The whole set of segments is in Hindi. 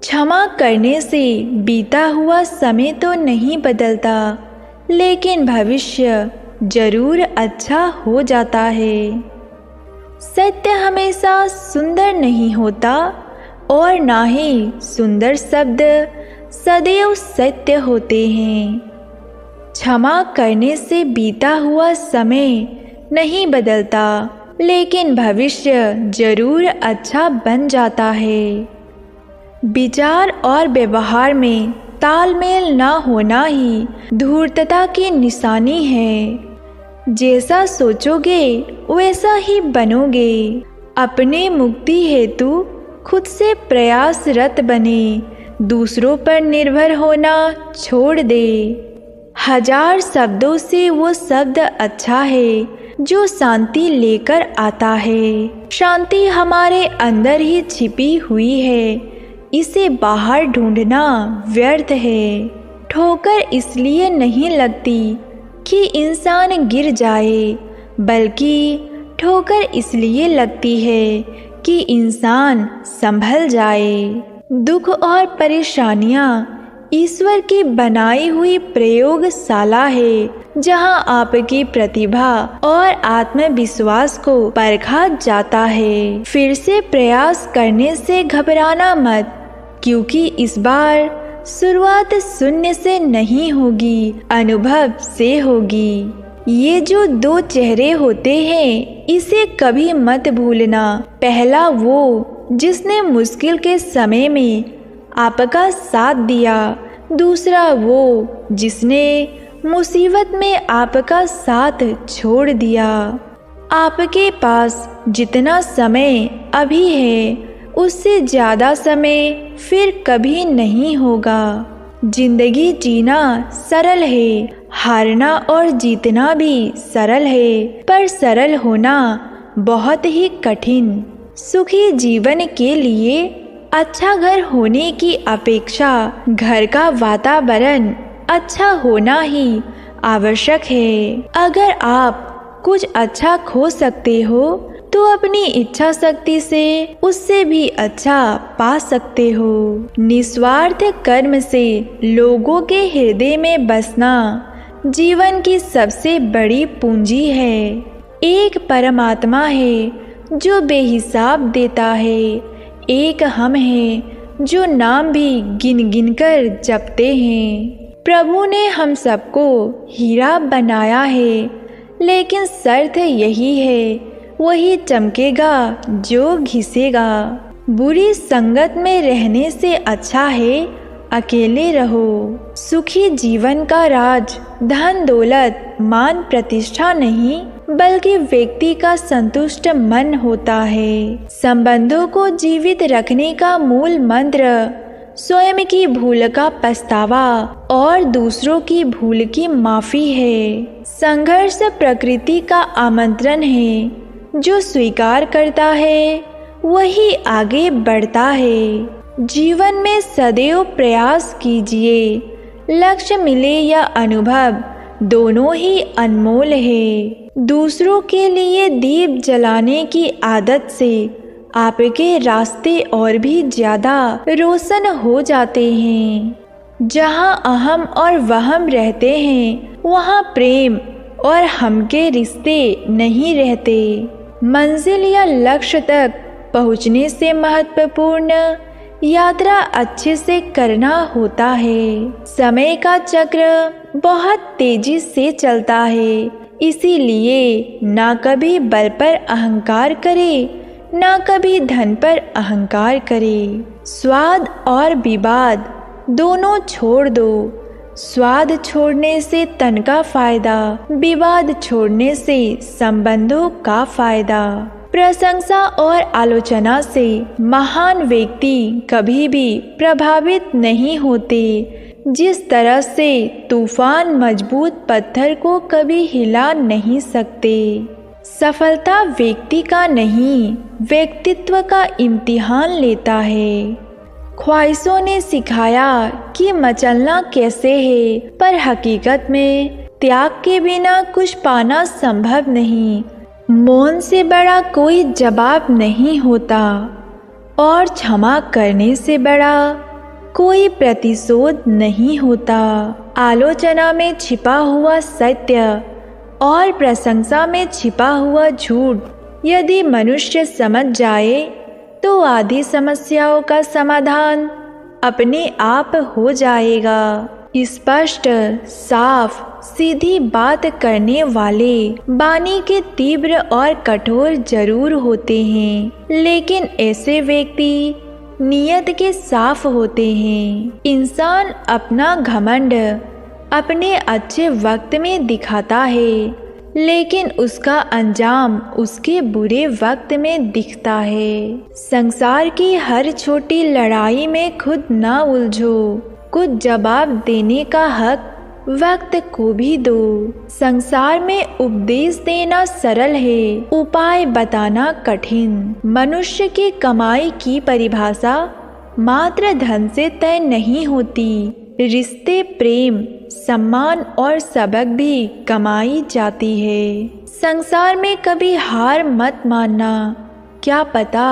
क्षमा करने से बीता हुआ समय तो नहीं बदलता, लेकिन भविष्य जरूर अच्छा हो जाता है। सत्य हमेशा सुंदर नहीं होता और ना ही सुंदर शब्द सदैव सत्य होते हैं। क्षमा करने से बीता हुआ समय नहीं बदलता, लेकिन भविष्य जरूर अच्छा बन जाता है। विचार और व्यवहार में तालमेल न होना ही धूर्तता की निशानी है। जैसा सोचोगे वैसा ही बनोगे। अपने मुक्ति हेतु खुद से प्रयासरत बने, दूसरों पर निर्भर होना छोड़ दे। हजार शब्दों से वो शब्द अच्छा है जो शांति लेकर आता है। शांति हमारे अंदर ही छिपी हुई है, इसे बाहर ढूंढना व्यर्थ है। ठोकर इसलिए नहीं लगती कि इंसान गिर जाए, बल्कि ठोकर इसलिए लगती है कि इंसान संभल जाए। दुख और परेशानियां ईश्वर की बनाई हुई प्रयोगशाला है, जहां आपकी प्रतिभा और आत्मविश्वास को परखा जाता है। फिर से प्रयास करने से घबराना मत, क्योंकि इस बार शुरुआत शून्य से नहीं होगी, अनुभव से होगी। ये जो दो चेहरे होते हैं, इसे कभी मत भूलना। पहला वो जिसने मुश्किल के समय में आपका साथ दिया, दूसरा वो जिसने मुसीबत में आपका साथ छोड़ दिया। आपके पास जितना समय अभी है, उससे ज़्यादा समय फिर कभी नहीं होगा। जिंदगी जीना सरल है, हारना और जीतना भी सरल है, पर सरल होना बहुत ही कठिन। सुखी जीवन के लिए अच्छा घर होने की अपेक्षा घर का वातावरण अच्छा होना ही आवश्यक है। अगर आप कुछ अच्छा खो सकते हो तो अपनी इच्छा शक्ति से उससे भी अच्छा पा सकते हो। निस्वार्थ कर्म से लोगों के हृदय में बसना जीवन की सबसे बड़ी पूंजी है। एक परमात्मा है जो बेहिसाब देता है, एक हम हैं जो नाम भी गिन गिन कर जपते हैं। प्रभु ने हम सबको हीरा बनाया है, लेकिन शर्त यही है, वही चमकेगा जो घिसेगा। बुरी संगत में रहने से अच्छा है अकेले रहो। सुखी जीवन का राज धन दौलत मान प्रतिष्ठा नहीं, बल्कि व्यक्ति का संतुष्ट मन होता है। संबंधों को जीवित रखने का मूल मंत्र स्वयं की भूल का पछतावा और दूसरों की भूल की माफी है। संघर्ष प्रकृति का आमंत्रण है, जो स्वीकार करता है वही आगे बढ़ता है। जीवन में सदैव प्रयास कीजिए, लक्ष्य मिले या अनुभव दोनों ही अनमोल है। दूसरों के लिए दीप जलाने की आदत से आपके रास्ते और भी ज्यादा रोशन हो जाते हैं। जहाँ अहम और वहम रहते हैं, वहाँ प्रेम और हम के रिश्ते नहीं रहते। मंजिल या लक्ष्य तक पहुँचने से महत्वपूर्ण यात्रा अच्छे से करना होता है। समय का चक्र बहुत तेजी से चलता है, इसीलिए ना कभी बल पर अहंकार करे, ना कभी धन पर अहंकार करे। स्वाद और विवाद दोनों छोड़ दो। स्वाद छोड़ने से तन का फायदा, विवाद छोड़ने से संबंधों का फायदा। प्रशंसा और आलोचना से महान व्यक्ति कभी भी प्रभावित नहीं होते, जिस तरह से तूफान मजबूत पत्थर को कभी हिला नहीं सकते। सफलता व्यक्ति का नहीं, व्यक्तित्व का इम्तिहान लेता है। ख्वाहिशों ने सिखाया कि मचलना कैसे है, पर हकीकत में त्याग के बिना कुछ पाना संभव नहीं। मौन से बड़ा कोई जवाब नहीं होता और क्षमा करने से बड़ा कोई प्रतिशोध नहीं होता। आलोचना में छिपा हुआ सत्य और प्रशंसा में छिपा हुआ झूठ यदि मनुष्य समझ जाए तो आधी समस्याओं का समाधान अपने आप हो जाएगा। स्पष्ट, साफ, सीधी बात करने वाले वाणी के तीव्र और कठोर जरूर होते हैं, लेकिन ऐसे व्यक्ति नियत के साफ होते हैं। इंसान अपना घमंड अपने अच्छे वक्त में दिखाता है, लेकिन उसका अंजाम उसके बुरे वक्त में दिखता है। संसार की हर छोटी लड़ाई में खुद ना उलझो। कुछ जवाब देने का हक वक्त को भी दो। संसार में उपदेश देना सरल है, उपाय बताना कठिन। मनुष्य की कमाई की परिभाषा मात्र धन से तय नहीं होती। रिश्ते, प्रेम, सम्मान और सबक भी कमाई जाती है। संसार में कभी हार मत मानना, क्या पता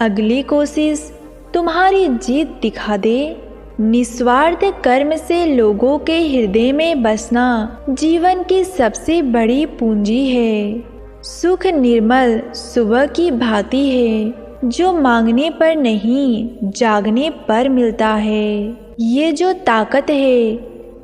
अगली कोशिश तुम्हारी जीत दिखा दे। निस्वार्थ कर्म से लोगों के हृदय में बसना जीवन की सबसे बड़ी पूंजी है। सुख निर्मल सुबह की भांति है, जो मांगने पर नहीं जागने पर मिलता है। ये जो ताकत है,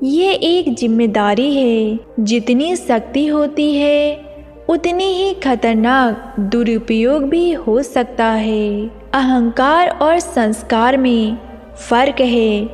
ये एक जिम्मेदारी है। जितनी शक्ति होती है उतनी ही खतरनाक दुरुपयोग भी हो सकता है। अहंकार और संस्कार में फर्क है।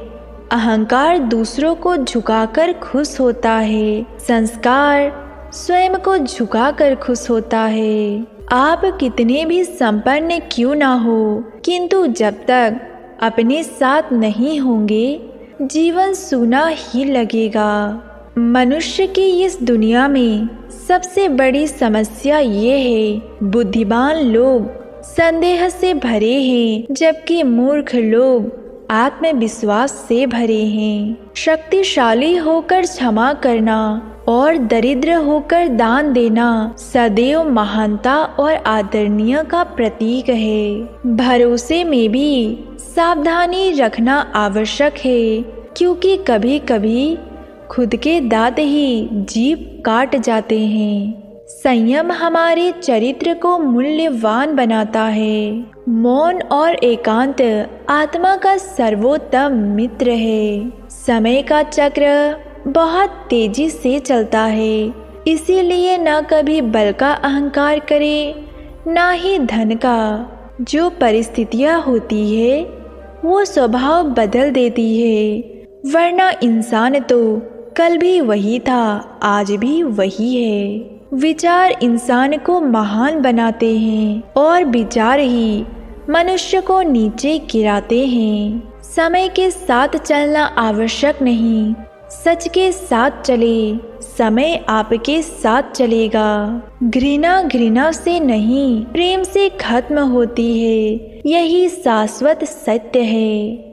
अहंकार दूसरों को झुकाकर खुश होता है, संस्कार स्वयं को झुकाकर खुश होता है। आप कितने भी संपन्न क्यों ना हो, किंतु जब तक अपने साथ नहीं होंगे जीवन सूना ही लगेगा। मनुष्य की इस दुनिया में सबसे बड़ी समस्या ये है, बुद्धिमान लोग संदेह से भरे हैं, जबकि मूर्ख लोग आत्मविश्वास से भरे हैं। शक्तिशाली होकर क्षमा करना और दरिद्र होकर दान देना सदैव महानता और आदरणीय का प्रतीक है। भरोसे में भी सावधानी रखना आवश्यक है, क्योंकि कभी कभी खुद के दांत ही जीभ काट जाते हैं। संयम हमारे चरित्र को मूल्यवान बनाता है। मौन और एकांत आत्मा का सर्वोत्तम मित्र है। समय का चक्र बहुत तेजी से चलता है, इसीलिए न कभी बल का अहंकार करे, ना ही धन का। जो परिस्थितियाँ होती है वो स्वभाव बदल देती है, वरना इंसान तो कल भी वही था, आज भी वही है। विचार इंसान को महान बनाते हैं और विचार ही मनुष्य को नीचे गिराते हैं। समय के साथ चलना आवश्यक नहीं, सच के साथ चले, समय आपके साथ चलेगा। घृणा घृणा से नहीं, प्रेम से खत्म होती है, यही शाश्वत सत्य है।